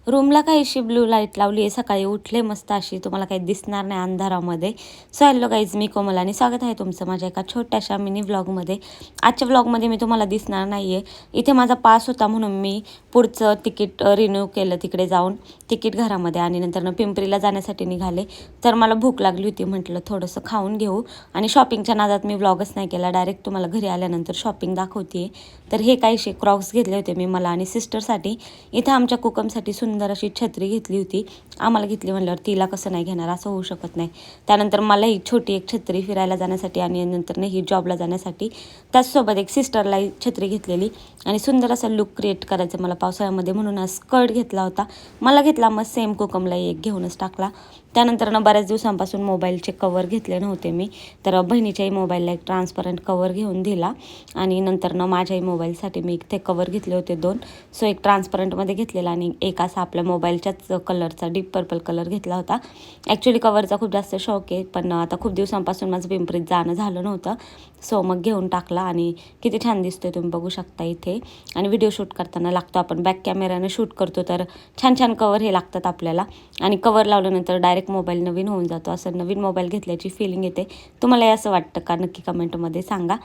रूमला काहीशी blue light लावली आहे. सकाळी उठले मस्त अशी, तुम्हाला काही दिसणार नाही अंधारामध्ये. सो हॅलो गाईज, मी कोमल आणि स्वागत आहे तुमचं माझ्या एका छोट्याशा मिनी व्लॉगमध्ये. आजच्या व्लॉगमध्ये मी तुम्हाला दिसणार नाही आहे. इथे माझा पास होता म्हणून मी पुढचं तिकीट रिन्यू केलं तिकडे जाऊन तिकीट घरामध्ये, आणि नंतर पिंपरीला जाण्यासाठी निघाले. तर मला भूक लागली होती, म्हटलं थोडंसं खाऊन घेऊ, आणि शॉपिंगच्या नादात मी व्लॉगच नाही केला. डायरेक्ट तुम्हाला घरी आल्यानंतर शॉपिंग दाखवते. तर हे काहीशे क्रॉक्स घेतले होते मी मला आणि सिस्टरसाठी. इथं आमच्या कुकमसाठी सुंदर अशी छत्री घेतली होती. आम्हाला घेतली म्हणल्यावर तिला कसं नाही घेणार, असं होऊ शकत नाही. त्यानंतर मला ही छोटी एक छत्री फिरायला जाण्यासाठी आणि नंतर ही जॉबला जाण्यासाठी. त्याचसोबत एक सिस्टरला छत्री घेतलेली आणि सुंदर असा लुक क्रिएट करायचं मला पावसाळ्यामध्ये, म्हणून स्कर्ट घेतला होता. मला घेतला, मग सेम कुकमलाही एक घेऊनच टाकला. त्यानंतर बऱ्याच दिवसांपासून मोबाईलचे कवर घेतले नव्हते मी, तर बहिणीच्याही मोबाईलला एक ट्रान्सपरंट कवर घेऊन दिला. आणि नंतर माझ्याही मोबाईलसाठी मी ते कवर घेतले होते 2. सो एक ट्रान्सपरंटमध्ये घेतलेला आणि एक असा आपल्या मोबाईलच्याच कलरचा डीप पर्पल कलर घेतला होता. ॲक्च्युली कवरचा खूप जास्त शौक आहे, पण आता खूप दिवसांपासून माझं पिंपरीत जाणं झालं नव्हतं. सो मग घेऊन टाकला. आणि किती छान दिसतोय तुम्ही बघू शकता इथे. आणि व्हिडिओ शूट करताना लागतो, आपण बॅक कॅमेऱ्याने शूट करतो तर छान छान कवर हे लागतात आपल्याला. आणि कवर लावल्यानंतर डायरेक्ट मोबाईल नवीन होऊन जातो. असं नवीन मोबाईल घेतल्याची फिलिंग येते. तुम्हाला असं वाटतं का? नक्की कमेंटमध्ये सांगा.